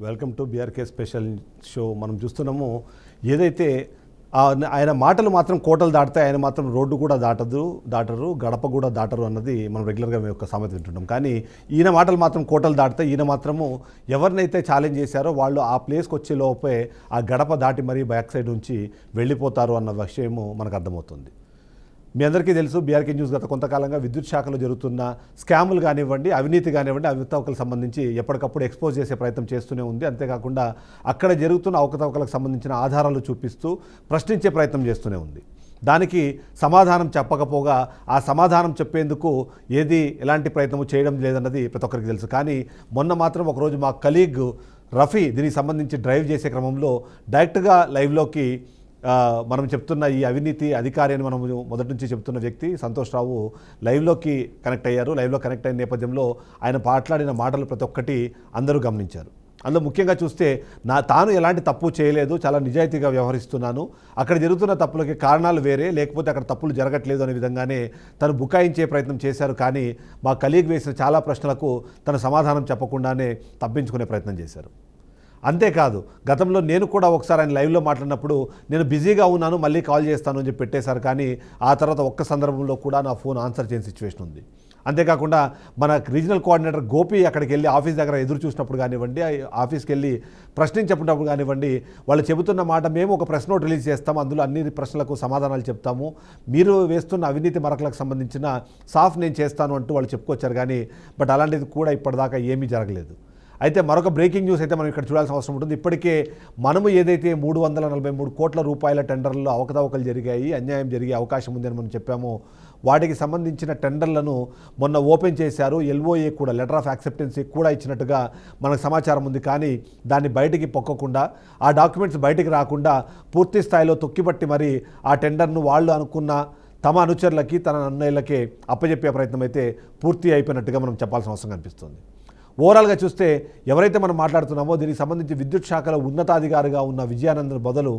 Welcome to BRK special show. మనం చూస్తున్నాము ఏదైతే ఆయన మాటలు మాత్రం కోటలు దాటుతాయి, ఆయన మాత్రం రోడ్డు కూడా దాటరు, గడప కూడా దాటరు అన్నది మనం రెగ్యులర్గా మేము ఒక సామెత వింటుంటాం. కానీ ఈయన మాటలు మాత్రం కోటలు దాటుతాయి. ఈయన మాత్రము ఎవరినైతే ఛాలెంజ్ చేశారో వాళ్ళు ఆ ప్లేస్కి వచ్చే లోపే ఆ గడప దాటి మరీ బ్యాక్ సైడ్ నుంచి వెళ్ళిపోతారు అన్న విషయము మనకు అర్థమవుతుంది. మీ అందరికీ తెలుసు, బీఆర్కే న్యూస్ గత కొంతకాలంగా విద్యుత్ శాఖలో జరుగుతున్న స్కాములు కానివ్వండి, అవినీతి కానివ్వండి, అవకతవకలకు సంబంధించి ఎప్పటికప్పుడు ఎక్స్పోజ్ చేసే ప్రయత్నం చేస్తూనే ఉంది. అంతేకాకుండా అక్కడ జరుగుతున్న అవకతవకలకు సంబంధించిన ఆధారాలు చూపిస్తూ ప్రశ్నించే ప్రయత్నం చేస్తూనే ఉంది. దానికి సమాధానం చెప్పకపోగా ఆ సమాధానం చెప్పేందుకు ఎలాంటి ప్రయత్నం చేయడం లేదన్నది ప్రతి ఒక్కరికి తెలుసు. కానీ మొన్న మాత్రం ఒకరోజు మా కలీగ్ రఫీ దీనికి సంబంధించి డ్రైవ్ చేసే క్రమంలో డైరెక్ట్గా లైవ్లోకి మనం చెప్తున్న ఈ అవినీతి అధికారి అని మనం మొదటి నుంచి చెప్తున్న వ్యక్తి సంతోష్ రావు లైవ్లోకి కనెక్ట్ అయ్యారు. లైవ్లో కనెక్ట్ అయిన నేపథ్యంలో ఆయన మాట్లాడిన మాటలు ప్రతి ఒక్కటి అందరూ గమనించారు. అందులో ముఖ్యంగా చూస్తే తాను ఎలాంటి తప్పు చేయలేదు, చాలా నిజాయితీగా వ్యవహరిస్తున్నాను, అక్కడ జరుగుతున్న తప్పులకి కారణాలు వేరే, లేకపోతే అక్కడ తప్పులు జరగట్లేదు అనే విధంగానే తను బుకాయించే ప్రయత్నం చేశారు. కానీ మా కలీగ్ వేసిన చాలా ప్రశ్నలకు తన సమాధానం చెప్పకుండానే తప్పించుకునే ప్రయత్నం చేశారు. అంతేకాదు, గతంలో నేను కూడా ఒకసారి ఆయన లైవ్లో మాట్లాడినప్పుడు నేను బిజీగా ఉన్నాను, మళ్ళీ కాల్ చేస్తాను అని చెప్పి పెట్టేశారు. కానీ ఆ తర్వాత ఒక్క సందర్భంలో కూడా నా ఫోన్ ఆన్సర్ చేయని సిచ్యువేషన్ ఉంది. అంతేకాకుండా మన రీజనల్ కోఆర్డినేటర్ గోపి అక్కడికి వెళ్ళి ఆఫీస్ దగ్గర ఎదురు చూసినప్పుడు కానివ్వండి, ఆఫీస్కి వెళ్ళి ప్రశ్నించినప్పుడు కానివ్వండి, వాళ్ళు చెబుతున్న మాట, మేము ఒక ప్రెస్ నోట్ రిలీజ్ చేస్తాము, అందులో అన్ని ప్రశ్నలకు సమాధానాలు చెప్తాము, మీరు వేస్తున్న అవినీతి మరకలకు సంబంధించిన సాఫ్ నేను చేస్తాను అంటూ వాళ్ళు చెప్పుకొచ్చారు. కానీ అలాంటిది కూడా ఇప్పటిదాకా ఏమీ జరగలేదు. అయితే మరొక బ్రేకింగ్ న్యూస్ అయితే మనం ఇక్కడ చూడాల్సిన అవసరం ఉంటుంది. ఇప్పటికే మనము ఏదైతే 343 కోట్ల రూపాయల టెండర్లలో అవకతవకలు జరిగాయి, అన్యాయం జరిగే అవకాశం ఉందని మనం చెప్పామో, వాటికి సంబంధించిన టెండర్లను మొన్న ఓపెన్ చేశారు. ఎల్ఓఏ కూడా లెటర్ ఆఫ్ యాక్సెప్టెన్సీ కూడా ఇచ్చినట్టుగా మనకు సమాచారం ఉంది. కానీ దాన్ని బయటికి పొక్కకుండా, ఆ డాక్యుమెంట్స్ బయటికి రాకుండా పూర్తి స్థాయిలో తొక్కిపట్టి మరి ఆ టెండర్ను వాళ్ళు అనుకున్న తమ అనుచరులకి, తన అన్నయ్యలకే అప్పచెప్పే ప్రయత్నం అయితే పూర్తి అయిపోయినట్టుగా మనం చెప్పాల్సిన అవసరం కనిపిస్తుంది. ఓవరాల్గా చూస్తే ఎవరైతే మనం మాట్లాడుతున్నామో దీనికి సంబంధించి విద్యుత్ శాఖలో ఉన్నతాధికారిగా ఉన్న విజయానందన్ బదులు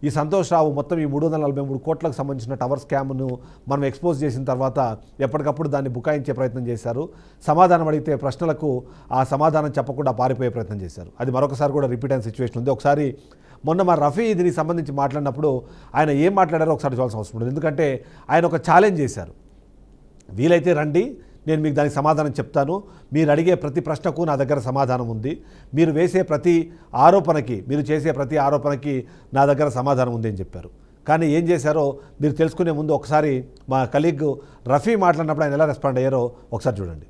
ఈ సంతోష్ రావు మొత్తం ఈ 343 కోట్లకు సంబంధించిన టవర్ స్కామ్ను మనం ఎక్స్పోజ్ చేసిన తర్వాత ఎప్పటికప్పుడు దాన్ని బుకాయించే ప్రయత్నం చేశారు. సమాధానం అడిగితే ప్రశ్నలకు ఆ సమాధానం చెప్పకుండా పారిపోయే ప్రయత్నం చేశారు. అది మరొకసారి కూడా రిపీట్ అయిన సిచ్యువేషన్ ఉంది. ఒకసారి మొన్న మా రఫీ దీనికి సంబంధించి మాట్లాడినప్పుడు ఆయన ఏం మాట్లాడారో ఒకసారి చూడాల్సిన అవసరం ఉంటుంది. ఎందుకంటే ఆయన ఒక ఛాలెంజ్ చేశారు, వీలైతే రండి, నేను మీకు దానికి సమాధానం చెప్తాను, మీరు అడిగే ప్రతి ప్రశ్నకు నా దగ్గర సమాధానం ఉంది, మీరు వేసే ప్రతి ఆరోపణకి, మీరు చేసే ప్రతి ఆరోపణకి నా దగ్గర సమాధానం ఉంది అని చెప్పారు. కానీ ఏం చేశారో మీరు తెలుసుకునే ముందు ఒకసారి మా కలీగ్ రఫీ మాట్లాడినప్పుడు ఆయన ఎలా రెస్పాండ్ అయ్యారో ఒకసారి చూడండి.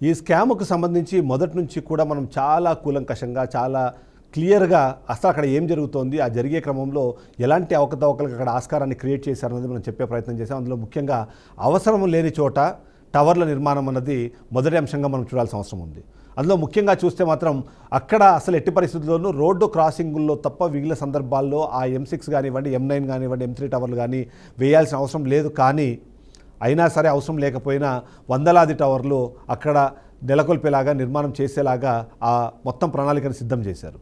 ఈ స్కామ్కు సంబంధించి మొదటి నుంచి కూడా మనం చాలా కూలంకషంగా, చాలా క్లియర్గా అసలు అక్కడ ఏం జరుగుతోంది, ఆ జరిగే క్రమంలో ఎలాంటి అవకతవకలకు అక్కడ ఆస్కారాన్ని క్రియేట్ చేశారన్నది మనం చెప్పే ప్రయత్నం చేశాం. అందులో ముఖ్యంగా అవసరం లేని చోట టవర్ల నిర్మాణం అన్నది మొదటి అంశంగా మనం చూడాల్సిన అవసరం ఉంది. అందులో ముఖ్యంగా చూస్తే మాత్రం అక్కడ అసలు ఎట్టి పరిస్థితుల్లోనూ రోడ్డు క్రాసింగుల్లో తప్ప మిగిలిన సందర్భాల్లో ఆ M6 కానివ్వండి, M9 కానివ్వండి, M3 టవర్లు కానీ వేయాల్సిన అవసరం లేదు. కానీ అయినా సరే అవసరం లేకపోయినా వందలాది టవర్లు అక్కడ నెలకొల్పేలాగా, నిర్మాణం చేసేలాగా ఆ మొత్తం ప్రణాళికను సిద్ధం చేశారు.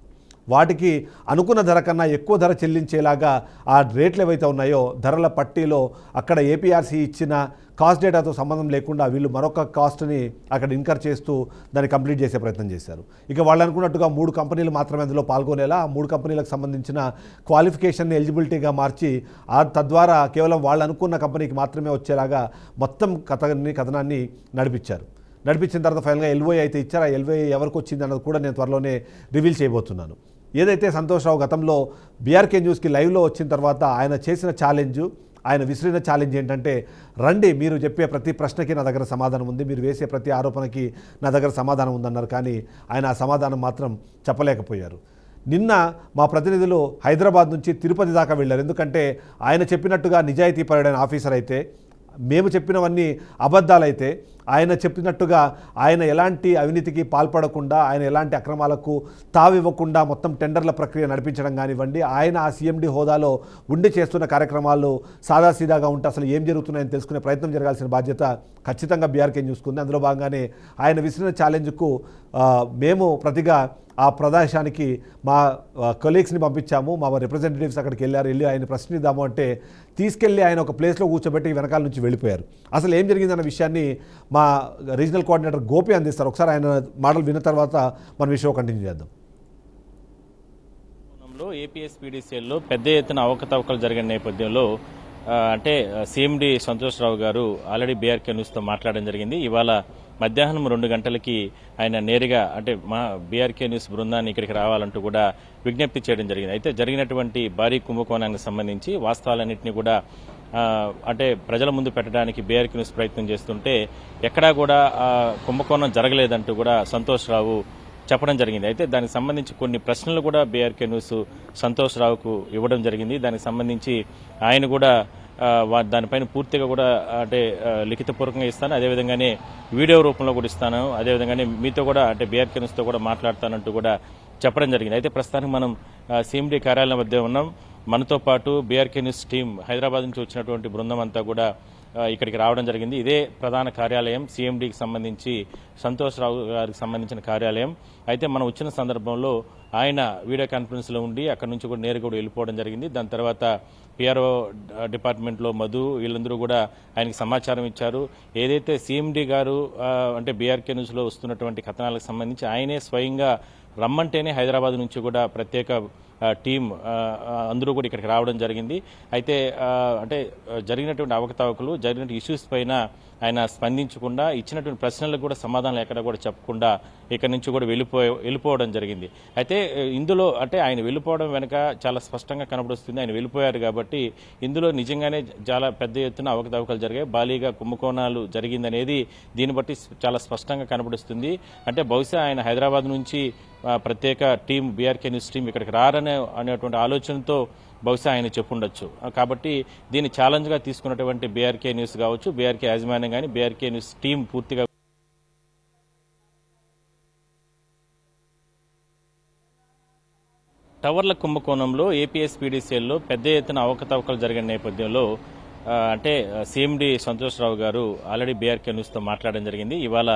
వాటికి అనుకున్న ధర కన్నా ఎక్కువ ధర చెల్లించేలాగా ఆ రేట్లు ఏవైతే ఉన్నాయో ధరల పట్టీలో అక్కడ ఏపీఆర్సీ ఇచ్చిన కాస్ట్ డేటాతో సంబంధం లేకుండా వీళ్ళు మరొక కాస్ట్ని అక్కడ ఇన్కర్ చేస్తూ దాన్ని కంప్లీట్ చేసే ప్రయత్నం చేశారు. ఇక వాళ్ళు అనుకున్నట్టుగా 3 కంపెనీలు మాత్రమే అందులో పాల్గొనేలా, ఆ 3 కంపెనీలకు సంబంధించిన క్వాలిఫికేషన్ని ఎలిజిబిలిటీగా మార్చి తద్వారా కేవలం వాళ్ళు అనుకున్న కంపెనీకి మాత్రమే వచ్చేలాగా మొత్తం కథనాన్ని నడిపించిన తర్వాత ఫైనల్గా ఎల్ఓఏ అయితే ఇచ్చారు. ఆ ఎల్ఓఏ ఎవరికి వచ్చింది అన్నది కూడా నేను త్వరలోనే రివీల్ చేయబోతున్నాను. ఏదైతే సంతోష్ రావు గతంలో బీఆర్కే న్యూస్కి లైవ్లో వచ్చిన తర్వాత ఆయన చేసిన ఛాలెంజ్, ఆయన విసిరిన ఛాలెంజ్ ఏంటంటే, రండి మీరు చెప్పే ప్రతి ప్రశ్నకి నా దగ్గర సమాధానం ఉంది, మీరు వేసే ప్రతి ఆరోపణకి నా దగ్గర సమాధానం ఉందన్నారు. కానీ ఆయన ఆ సమాధానం మాత్రం చెప్పలేకపోయారు. నిన్న మా ప్రతినిధులు హైదరాబాద్ నుంచి తిరుపతి దాకా వెళ్ళారు. ఎందుకంటే ఆయన చెప్పినట్టుగా నిజాయితీపరుడైన ఆఫీసర్ అయితే, మేము చెప్పినవన్నీ అబద్ధాలైతే, ఆయన చెప్పినట్టుగా ఆయన ఎలాంటి అవినీతికి పాల్పడకుండా, ఆయన ఎలాంటి అక్రమాలకు తావివ్వకుండా మొత్తం టెండర్ల ప్రక్రియ నడిపించడం కానివ్వండి, ఆయన ఆ సీఎండీ హోదాలో ఉండి చేస్తున్న కార్యక్రమాలు సాదాసీదాగా ఉంటే అసలు ఏం జరుగుతున్నాయని తెలుసుకునే ప్రయత్నం జరగాల్సిన బాధ్యత ఖచ్చితంగా బీఆర్కే చూసుకుంది. అందులో భాగంగానే ఆయన విసిరిన ఛాలెంజ్కు మేము ప్రతిగా ఆ ప్రదేశానికి మా కొలీగ్స్ని పంపించాము. మా రిప్రజెంటేటివ్స్ అక్కడికి వెళ్ళి ఆయన ప్రశ్నిద్దాము అంటే తీసుకెళ్ళి ఆయన ఒక ప్లేస్లో కూర్చోబెట్టి వెనకాల నుంచి వెళ్ళిపోయారు. అసలు ఏం జరిగిందన్న విషయాన్ని మా రీజనల్ కోఆర్డినేటర్ గోపి అందిస్తారు. ఒకసారి ఆయన మాటలు విన్న తర్వాత మన విషయం కంటిన్యూ చేద్దాం. ఏపీఎస్పీడీసీఎల్లో పెద్ద ఎత్తున అవకతవకలు జరిగిన నేపథ్యంలో అంటే సీఎండీ సంతోష్రావు గారు ఆల్రెడీ బీఆర్కే న్యూస్తో మాట్లాడడం జరిగింది. ఇవాళ మధ్యాహ్నం 2 గంటలకి ఆయన నేరుగా అంటే మా బీఆర్కే న్యూస్ బృందాన్ని ఇక్కడికి రావాలంటూ కూడా విజ్ఞప్తి చేయడం జరిగింది. అయితే జరిగినటువంటి భారీ కుంభకోణానికి సంబంధించి వాస్తవాలన్నింటినీ కూడా అంటే ప్రజల ముందు పెట్టడానికి బీఆర్కే న్యూస్ ప్రయత్నం చేస్తుంటే ఎక్కడా కూడా కుంభకోణం జరగలేదంటూ కూడా సంతోష్రావు చెప్పడం జరిగింది. అయితే దానికి సంబంధించి కొన్ని ప్రశ్నలు కూడా బీఆర్కే న్యూస్ సంతోష్రావుకు ఇవ్వడం జరిగింది. దానికి సంబంధించి ఆయన కూడా దానిపైన పూర్తిగా కూడా అంటే లిఖితపూర్వకంగా ఇస్తాను, అదేవిధంగానే వీడియో రూపంలో కూడా ఇస్తాను, అదేవిధంగానే మీతో కూడా అంటే బీఆర్కే న్యూస్తో కూడా మాట్లాడతానంటూ కూడా చెప్పడం జరిగింది. అయితే ప్రస్తుతానికి మనం సీఎండీ కార్యాలయం వద్ద ఉన్నాం. మనతో పాటు బీఆర్కే న్యూస్ టీం హైదరాబాద్ నుంచి వచ్చినటువంటి బృందం అంతా కూడా ఇక్కడికి రావడం జరిగింది. ఇదే ప్రధాన కార్యాలయం, సీఎండీకి సంబంధించి సంతోష్రావు గారికి సంబంధించిన కార్యాలయం. అయితే మనం వచ్చిన సందర్భంలో ఆయన వీడియో కాన్ఫరెన్స్లో ఉండి అక్కడి నుంచి కూడా నేరుగా వెళ్ళిపోవడం జరిగింది. దాని తర్వాత పిఆర్ఓ డిపార్ట్మెంట్లో మధు వీళ్ళందరూ కూడా ఆయనకి సమాచారం ఇచ్చారు. ఏదైతే సీఎండీ గారు అంటే బీఆర్కే న్యూస్లో వస్తున్నటువంటి కథనాలకు సంబంధించి ఆయనే స్వయంగా రమ్మంటేనే హైదరాబాద్ నుంచి కూడా ప్రత్యేక టీం అందరూ కూడా ఇక్కడికి రావడం జరిగింది. అయితే అంటే జరిగినటువంటి అవకతవకలు, జరిగిన ఇష్యూస్ పైన ఆయన స్పందించకుండా, ఇచ్చినటువంటి ప్రశ్నలకు కూడా సమాధానాలు ఎక్కడ కూడా చెప్పకుండా ఇక్కడి నుంచి కూడా వెళ్ళిపోవడం జరిగింది. అయితే ఇందులో అంటే ఆయన వెళ్ళిపోవడం వెనుక చాలా స్పష్టంగా కనబడుస్తుంది. ఆయన వెళ్ళిపోయారు కాబట్టి ఇందులో నిజంగానే చాలా పెద్ద ఎత్తున అవకతవకలు జరిగాయి, భారీగా కుంభకోణాలు జరిగిందనేది దీన్ని బట్టి చాలా స్పష్టంగా కనబడుస్తుంది. అంటే బహుశా ఆయన హైదరాబాద్ నుంచి ప్రత్యేక టీం బీఆర్కే న్యూస్ టీం ఇక్కడికి అనేటువంటి ఆలోచనతో బహుశా ఆయన చెప్పుండొచ్చు. కాబట్టి దీన్ని ఛాలెంజ్గా తీసుకున్నటువంటి బీఆర్కే న్యూస్ కావచ్చు, బీఆర్కే యాజమాన్యం కానీ, బీఆర్కే న్యూస్ టీం పూర్తిగా టవర్ల కుంభకోణంలో ఏపీఎస్పీడీసీఎల్లో పెద్ద ఎత్తున అవకతవకలు జరిగిన నేపథ్యంలో అంటే సీఎండీ సంతోష్రావు గారు ఆల్రెడీ బీఆర్కే న్యూస్తో మాట్లాడడం జరిగింది. ఇవాళ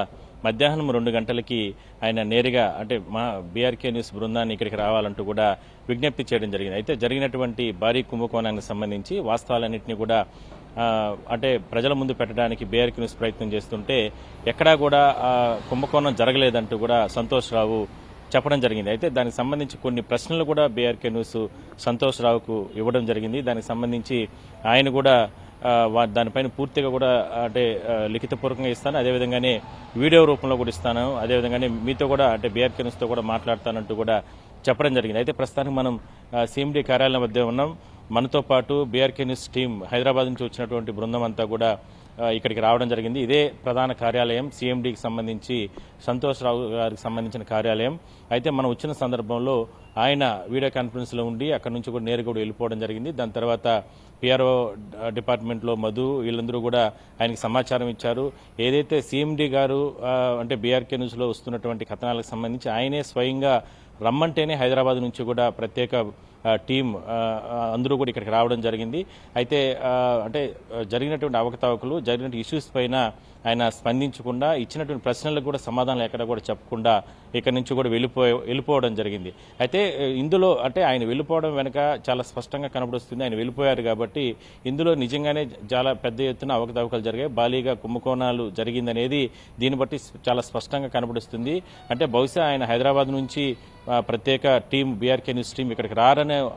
మధ్యాహ్నం 2 గంటలకి ఆయన నేరుగా అంటే మా బీఆర్కే న్యూస్ బృందాన్ని ఇక్కడికి రావాలంటూ కూడా విజ్ఞప్తి చేయడం జరిగింది. అయితే జరిగినటువంటి భారీ కుంభకోణానికి సంబంధించి వాస్తవాలన్నింటినీ కూడా అంటే ప్రజల ముందు పెట్టడానికి బీఆర్కే న్యూస్ ప్రయత్నం చేస్తుంటే ఎక్కడా కూడా కుంభకోణం జరగలేదంటూ కూడా సంతోష్రావు చెప్పడం జరిగింది. అయితే దానికి సంబంధించి కొన్ని ప్రశ్నలు కూడా బీఆర్కే న్యూస్ సంతోష్రావుకు ఇవ్వడం జరిగింది. దానికి సంబంధించి ఆయన కూడా దానిపైన పూర్తిగా కూడా అంటే లిఖితపూర్వకంగా ఇస్తాను, అదేవిధంగానే వీడియో రూపంలో కూడా ఇస్తాను, అదేవిధంగానే మీతో కూడా అంటే బీఆర్కే న్యూస్తో కూడా మాట్లాడతానంటూ కూడా చెప్పడం జరిగింది. అయితే ప్రస్తుతానికి మనం సీఎండీ కార్యాలయం వద్ద ఉన్నాం. మనతో పాటు బీఆర్కే న్యూస్ టీం హైదరాబాద్ నుంచి వచ్చినటువంటి బృందం అంతా కూడా ఇక్కడికి రావడం జరిగింది. ఇదే ప్రధాన కార్యాలయం, సీఎండీకి సంబంధించి సంతోష్రావు గారికి సంబంధించిన కార్యాలయం. అయితే మనం వచ్చిన సందర్భంలో ఆయన వీడియో కాన్ఫరెన్స్లో ఉండి అక్కడి నుంచి కూడా నేరుగా వెళ్ళిపోవడం జరిగింది. దాని తర్వాత పిఆర్ఓ డిపార్ట్మెంట్లో మధు వీళ్ళందరూ కూడా ఆయనకి సమాచారం ఇచ్చారు. ఏదైతే సీఎండీ గారు అంటే బీఆర్కే న్యూస్లో వస్తున్నటువంటి కథనాలకు సంబంధించి ఆయనే స్వయంగా రమ్మంటేనే హైదరాబాద్ నుంచి కూడా ప్రత్యేక టీం అందరూ కూడా ఇక్కడికి రావడం జరిగింది. అయితే అంటే జరిగినటువంటి అవకతవకలు, జరిగిన ఇష్యూస్ పైన ఆయన స్పందించకుండా, ఇచ్చినటువంటి ప్రశ్నలకు కూడా సమాధానాలు ఎక్కడ కూడా చెప్పకుండా ఇక్కడి నుంచి కూడా వెళ్ళిపోవడం జరిగింది. అయితే ఇందులో అంటే ఆయన వెళ్ళిపోవడం వెనుక చాలా స్పష్టంగా కనబడుస్తుంది. ఆయన వెళ్ళిపోయారు కాబట్టి ఇందులో నిజంగానే చాలా పెద్ద ఎత్తున అవకతవకలు జరిగాయి, భారీగా కుంభకోణాలు జరిగిందనేది దీన్ని బట్టి చాలా స్పష్టంగా కనబడుస్తుంది. అంటే బహుశా ఆయన హైదరాబాద్ నుంచి ప్రత్యేక టీం బీఆర్కే న్యూస్ టీం ఇక్కడికి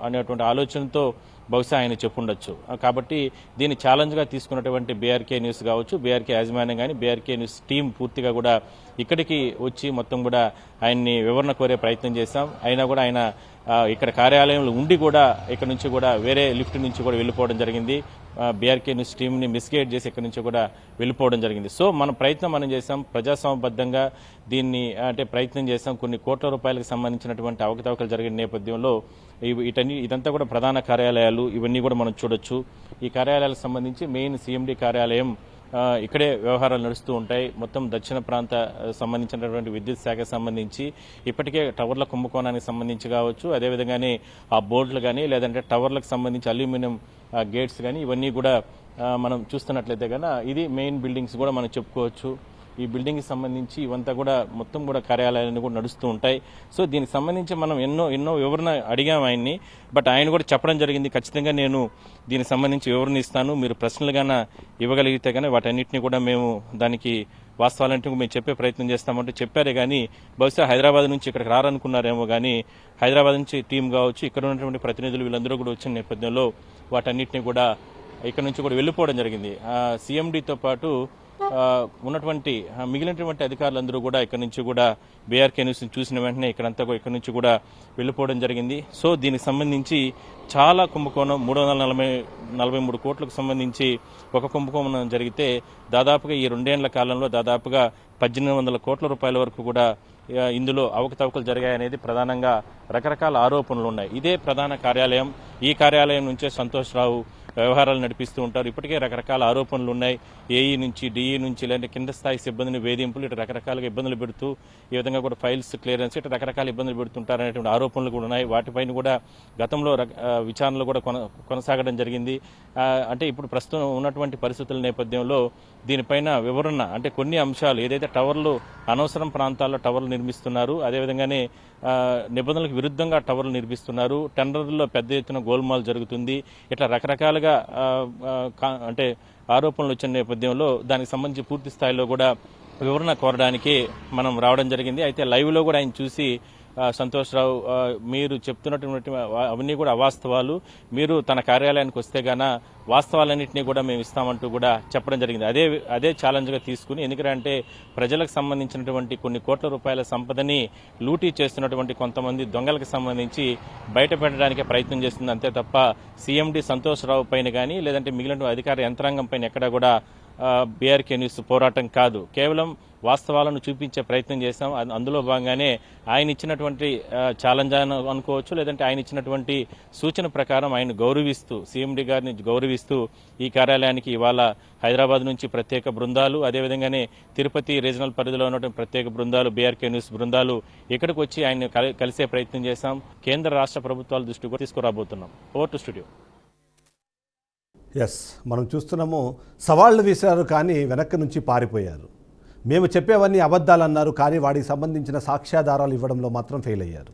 అనేటువంటి ఆలోచనతో బహుశా ఆయన చెప్పుండొచ్చు. కాబట్టి దీన్ని ఛాలెంజ్గా తీసుకున్నటువంటి బీఆర్కే న్యూస్ కావచ్చు, బీఆర్కే యాజమాన్యం కానీ, బీఆర్కే న్యూస్ టీం పూర్తిగా కూడా ఇక్కడికి వచ్చి మొత్తం కూడా ఆయన్ని వివరణ కోరే ప్రయత్నం చేశాం. అయినా కూడా ఆయన ఇక్కడ కార్యాలయంలో ఉండి కూడా ఇక్కడ నుంచి కూడా వేరే లిఫ్ట్ నుంచి కూడా వెళ్ళిపోవడం జరిగింది. బీఆర్కే న్యూస్ టీంని మిస్గైడ్ చేసి ఇక్కడ నుంచి కూడా వెళ్ళిపోవడం జరిగింది. సో మన ప్రయత్నం మనం చేశాం, ప్రజాస్వామ్యబద్ధంగా దీన్ని అంటే ప్రయత్నం చేశాం. కొన్ని కోట్ల రూపాయలకు సంబంధించినటువంటి అవకతవకలు జరిగిన నేపథ్యంలో ఇదంతా కూడా ప్రధాన కార్యాలయాలు ఇవన్నీ కూడా మనం చూడొచ్చు. ఈ కార్యాలయాలకు సంబంధించి మెయిన్ సీఎండీ కార్యాలయం ఇక్కడే వ్యవహారాలు నడుస్తూ ఉంటాయి. మొత్తం దక్షిణ ప్రాంత సంబంధించినటువంటి విద్యుత్ శాఖకు సంబంధించి ఇప్పటికే టవర్ల కుంభకోణానికి సంబంధించి కావచ్చు, అదేవిధంగానే ఆ బోర్డులు కానీ లేదంటే టవర్లకు సంబంధించి అల్యూమినియం గేట్స్ కానీ ఇవన్నీ కూడా మనం చూస్తున్నట్లయితే కనుక ఇది మెయిన్ బిల్డింగ్స్ కూడా మనం చెప్పుకోవచ్చు. ఈ బిల్డింగ్కి సంబంధించి ఇవంతా కూడా మొత్తం కూడా కార్యాలయాలన్నీ కూడా నడుస్తూ ఉంటాయి. సో దీనికి సంబంధించి మనం ఎన్నో వివరణ అడిగాం ఆయన్ని. బట్ ఆయన కూడా చెప్పడం జరిగింది, ఖచ్చితంగా నేను దీనికి సంబంధించి వివరణ ఇస్తాను, మీరు ప్రశ్నలుగానే ఇవ్వగలిగితే కానీ వాటన్నిటిని కూడా మేము దానికి వాస్తవాలంటే మేము చెప్పే ప్రయత్నం చేస్తామంటూ చెప్పారే కానీ బహుశా హైదరాబాద్ నుంచి ఇక్కడికి రారనుకున్నారేమో కానీ హైదరాబాద్ నుంచి టీం కావచ్చు, ఇక్కడ ఉన్నటువంటి ప్రతినిధులు వీళ్ళందరూ కూడా వచ్చిన నేపథ్యంలో వాటన్నిటిని కూడా ఇక్కడ నుంచి కూడా వెళ్ళిపోవడం జరిగింది. సీఎండీతో పాటు ఉన్నటువంటి మిగిలినటువంటి అధికారులందరూ కూడా ఇక్కడ నుంచి కూడా బీఆర్కే న్యూస్ చూసిన వెంటనే ఇక్కడ నుంచి కూడా వెళ్ళిపోవడం జరిగింది. సో దీనికి సంబంధించి చాలా కుంభకోణం 343 కోట్లకు సంబంధించి ఒక కుంభకోణం జరిగితే దాదాపుగా ఈ 2 ఏళ్ల కాలంలో దాదాపుగా 1800 కోట్ల రూపాయల వరకు కూడా ఇందులో అవకతవకలు జరిగాయనేది ప్రధానంగా రకరకాల ఆరోపణలు ఉన్నాయి. ఇదే ప్రధాన కార్యాలయం. ఈ కార్యాలయం నుంచే సంతోష్ రావు వ్యవహారాలు నడిపిస్తూ ఉంటారు. ఇప్పటికే రకరకాల ఆరోపణలు ఉన్నాయి. ఏఈ నుంచి, డిఈ నుంచి, లేదంటే కింద స్థాయి సిబ్బందిని వేధింపులు ఇటు రకరకాలుగా ఇబ్బందులు పెడుతూ ఈ విధంగా కూడా ఫైల్స్ క్లియరెన్స్ ఇటు రకరకాల ఇబ్బందులు పెడుతుంటారనేటువంటి ఆరోపణలు కూడా ఉన్నాయి. వాటిపైన కూడా గతంలో విచారణలు కూడా కొనసాగడం జరిగింది. అంటే ఇప్పుడు ప్రస్తుతం ఉన్నటువంటి పరిస్థితుల నేపథ్యంలో దీనిపైన వివరణ అంటే కొన్ని అంశాలు ఏదైతే టవర్లు అనవసరం ప్రాంతాల్లో టవర్లు నిర్మిస్తున్నారు, అదేవిధంగానే నిబంధనలకు విరుద్ధంగా టవర్లు నిర్మిస్తున్నారు, టెండర్లలో పెద్ద ఎత్తున గోల్మాల్ జరుగుతుంది, ఇట్లా రకరకాలుగా అంటే ఆరోపణలు వచ్చిన నేపథ్యంలో దానికి సంబంధించి పూర్తి స్థాయిలో కూడా వివరణ కోరడానికి మనం రావడం జరిగింది. అయితే లైవ్లో కూడా ఆయన చూసి సంతోష్ రావు మీరు చెప్తున్నటువంటి అవన్నీ కూడా అవాస్తవాలు, మీరు తన కార్యాలయానికి వస్తే గాన వాస్తవాలన్నింటినీ కూడా మేము ఇస్తామంటూ కూడా చెప్పడం జరిగింది. అదే ఛాలెంజ్గా తీసుకుని, ఎందుకంటే ప్రజలకు సంబంధించినటువంటి కొన్ని కోట్ల రూపాయల సంపదని లూటీ చేస్తున్నటువంటి కొంతమంది దొంగలకు సంబంధించి బయట పెట్టడానికే ప్రయత్నం చేస్తుంది అంతే తప్ప సీఎండీ సంతోష్ రావు పైన కానీ లేదంటే మిగిలిన అధికార యంత్రాంగం పైన ఎక్కడా కూడా బీఆర్కే న్యూస్ పోరాటం కాదు. కేవలం వాస్తవాలను చూపించే ప్రయత్నం చేశాం. అందులో భాగంగానే ఆయన ఇచ్చినటువంటి ఛాలెంజ్ అనుకోవచ్చు, లేదంటే ఆయన ఇచ్చినటువంటి సూచన ప్రకారం ఆయన గౌరవిస్తూ, సీఎండీ గారిని గౌరవిస్తూ ఈ కార్యాలయానికి ఇవాళ హైదరాబాద్ నుంచి ప్రత్యేక బృందాలు, అదేవిధంగానే తిరుపతి రీజనల్ పరిధిలో ఉన్నటువంటి ప్రత్యేక బృందాలు, బీఆర్కే న్యూస్ బృందాలు ఇక్కడికి వచ్చి ఆయన కలిసే ప్రయత్నం చేశాం. కేంద్ర రాష్ట్ర ప్రభుత్వాల దృష్టికి కూడా తీసుకురాబోతున్నాం. Over to studio. ఎస్, మనం చూస్తున్నాము, సవాళ్లు వేశారు కానీ వెనక్కి నుంచి పారిపోయారు. మేము చెప్పేవన్నీ అబద్ధాలు అన్నారు కానీ వాటికి సంబంధించిన సాక్ష్యాధారాలు ఇవ్వడంలో మాత్రం ఫెయిల్ అయ్యారు.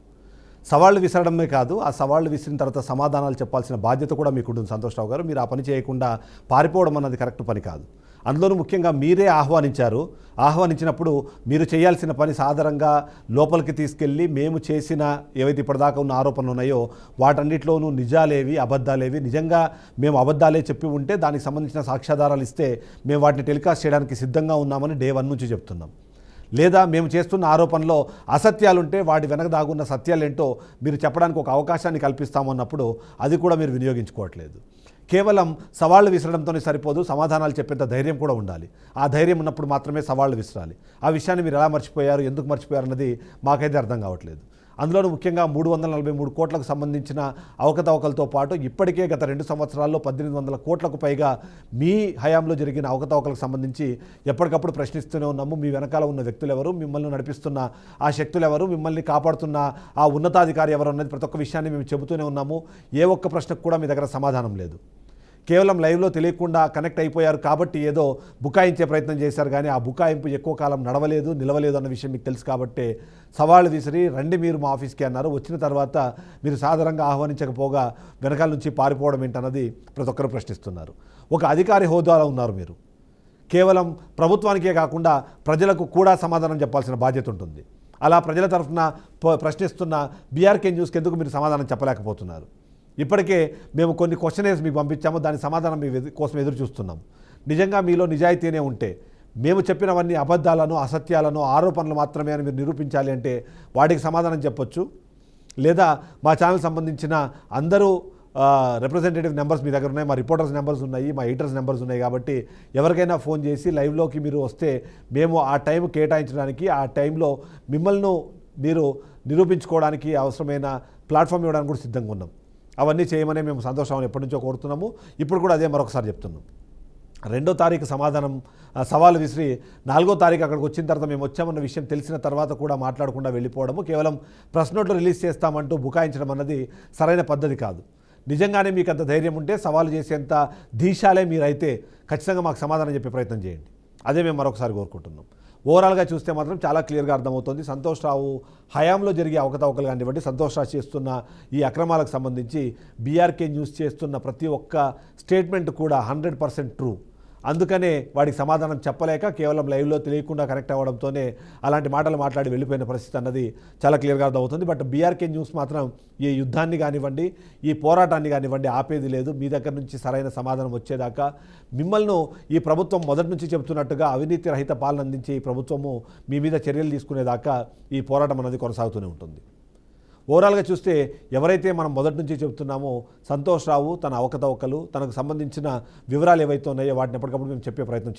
సవాళ్లు విసరడమే కాదు, ఆ సవాళ్లు విసిరిన తర్వాత సమాధానాలు చెప్పాల్సిన బాధ్యత కూడా మీకు ఉంటుంది సంతోష్ రావు గారు. మీరు ఆ పని చేయకుండా పారిపోవడం అన్నది కరెక్ట్ పని కాదు. అందులోనూ ముఖ్యంగా మీరే ఆహ్వానించినప్పుడు మీరు చేయాల్సిన పని సాధారణంగా లోపలికి తీసుకెళ్ళి మేము చేసిన ఏవైతే ఇప్పటిదాకా ఉన్న ఆరోపణలు ఉన్నాయో వాటన్నిటిలోనూ నిజాలేవి అబద్ధాలేవి, నిజంగా మేము అబద్ధాలే చెప్పి ఉంటే దానికి సంబంధించిన సాక్ష్యాధారాలు ఇస్తే మేము వాటిని టెలికాస్ట్ చేయడానికి సిద్ధంగా ఉన్నామని డే 1 నుంచి చెప్తున్నాం. లేదా మేము చేస్తున్న ఆరోపణలో అసత్యాలుంటే వాటి వెనక దాగున్న సత్యాలేంటో మీరు చెప్పడానికి ఒక అవకాశాన్ని కల్పిస్తామన్నప్పుడు అది కూడా మీరు వినియోగించుకోవట్లేదు. కేవలం సవాళ్లు విసరడంతోనే సరిపోదు, సమాధానాలు చెప్పేంత ధైర్యం కూడా ఉండాలి. ఆ ధైర్యం ఉన్నప్పుడు మాత్రమే సవాళ్లు విసరాలి. ఆ విషయాన్ని మీరు ఎలా మర్చిపోయారు, ఎందుకు మర్చిపోయారు అన్నది మాకైతే అర్థం కావట్లేదు. అందులోనూ ముఖ్యంగా 343 కోట్లకు సంబంధించిన అవకతవకలతో పాటు ఇప్పటికే గత 2 సంవత్సరాల్లో 1800 కోట్లకు పైగా మీ హయాంలో జరిగిన అవకతవకలకు సంబంధించి ఎప్పటికప్పుడు ప్రశ్నిస్తూనే ఉన్నాము. మీ వెనకాల ఉన్న వ్యక్తులు ఎవరు, మిమ్మల్ని నడిపిస్తున్న ఆ శక్తులు ఎవరు, మిమ్మల్ని కాపాడుతున్న ఆ ఉన్నతాధికారి ఎవరు అన్నది ప్రతి ఒక్క విషయాన్ని మేము చెబుతూనే ఉన్నాము. ఏ ఒక్క ప్రశ్నకు కూడా మీ దగ్గర సమాధానం లేదు. కేవలం లైవ్లో తెలియకుండా కనెక్ట్ అయిపోయారు కాబట్టి ఏదో బుకాయించే ప్రయత్నం చేశారు కానీ ఆ బుకాయింపు ఎక్కువ కాలం నిలవలేదు అన్న విషయం మీకు తెలుసు కాబట్టి సవాళ్ళు విసిరి రండి మీరు మా ఆఫీస్కి అన్నారు. వచ్చిన తర్వాత మీరు సాధారణంగా ఆహ్వానించకపోగా వెనకాల నుంచి పారిపోవడం ఏంటన్నది ప్రతి ఒక్కరు ప్రశ్నిస్తున్నారు. ఒక అధికారి హోదాలో ఉన్నారు మీరు. కేవలం ప్రభుత్వానికే కాకుండా ప్రజలకు కూడా సమాధానం చెప్పాల్సిన బాధ్యత ఉంటుంది. అలా ప్రజల తరఫున ప్రశ్నిస్తున్న బీఆర్కే న్యూస్కి ఎందుకు మీరు సమాధానం చెప్పలేకపోతున్నారు? ఇప్పటికే మేము కొన్ని క్వశ్చనర్స్ మీకు పంపించాము, దాని సమాధానం మీ కోసం ఎదురు చూస్తున్నాం. నిజంగా మీలో నిజాయితీనే ఉంటే మేము చెప్పినవన్నీ అబద్ధాలను, అసత్యాలను, ఆరోపణలు మాత్రమే అని మీరు నిరూపించాలి అంటే వాటికి సమాధానం చెప్పొచ్చు. లేదా మా ఛానల్ సంబంధించిన అందరూ రిప్రజెంటేటివ్ నెంబర్స్ మీ దగ్గర ఉన్నాయి, మా రిపోర్టర్స్ నెంబర్స్ ఉన్నాయి, మా ఎడిటర్స్ నెంబర్స్ ఉన్నాయి. కాబట్టి ఎవరికైనా ఫోన్ చేసి లైవ్లోకి మీరు వస్తే మేము ఆ టైం కేటాయించడానికి, ఆ టైంలో మిమ్మల్ని మీరు నిరూపించుకోవడానికి అవసరమైన ప్లాట్ఫామ్ ఇవ్వడానికి కూడా సిద్ధంగా ఉన్నాం. అవన్నీ చేయమని మేము సంతోషం ఎప్పటి నుంచో కోరుతున్నాము. ఇప్పుడు కూడా అదే మరొకసారి చెప్తున్నాం. 2వ తారీఖు సవాలు విసిరి 4వ తారీఖు అక్కడికి వచ్చిన తర్వాత మేము వచ్చామన్న విషయం తెలిసిన తర్వాత కూడా మాట్లాడకుండా వెళ్ళిపోవడము, కేవలం ప్రెస్ నోట్లు రిలీజ్ చేస్తామంటూ బుకాయించడం అన్నది సరైన పద్ధతి కాదు. నిజంగానే మీకు అంత ధైర్యం ఉంటే, సవాలు చేసేంత ధీశాలే మీరైతే ఖచ్చితంగా మాకు సమాధానం చెప్పే ప్రయత్నం చేయండి. అదే మేము మరొకసారి కోరుకుంటున్నాం. ఓవరాల్గా చూస్తే మాత్రం చాలా క్లియర్గా అర్థమవుతుంది. సంతోష్ రావు హయాంలో జరిగే అవకతవకలు కానివ్వండి, సంతోష్ రావు చేస్తున్న ఈ అక్రమాలకు సంబంధించి బీఆర్కే న్యూస్ చేస్తున్న ప్రతి ఒక్క స్టేట్మెంట్ కూడా 100% ట్రూ. అందుకనే వాడికి సమాధానం చెప్పలేక కేవలం లైవ్లో తెలియకుండా కరెక్ట్ అవ్వడంతోనే అలాంటి మాటలు మాట్లాడి వెళ్ళిపోయిన పరిస్థితి అన్నది చాలా క్లియర్గా అర్థమవుతుంది. బట్ బీఆర్కే న్యూస్ మాత్రం ఈ యుద్ధాన్ని కానివ్వండి, ఈ పోరాటాన్ని కానివ్వండి ఆపేది లేదు. మీ దగ్గర నుంచి సరైన సమాధానం వచ్చేదాకా మిమ్మల్ని ఈ ప్రభుత్వం మొదటి నుంచి చెబుతున్నట్టుగా అవినీతి రహిత పాలన అందించే ఈ ప్రభుత్వము మీ మీద చర్యలు తీసుకునేదాకా ఈ పోరాటం అనేది కొనసాగుతూనే ఉంటుంది. ఓవరాల్గా చూస్తే ఎవరైతే మనం మొదటి నుంచి చెబుతున్నామో సంతోష్ రావు తన అవకతవకలు, తనకు సంబంధించిన వివరాలు ఏవైతే ఉన్నాయో వాటిని ఎప్పటికప్పుడు మేము చెప్పే ప్రయత్నం చేస్తాం.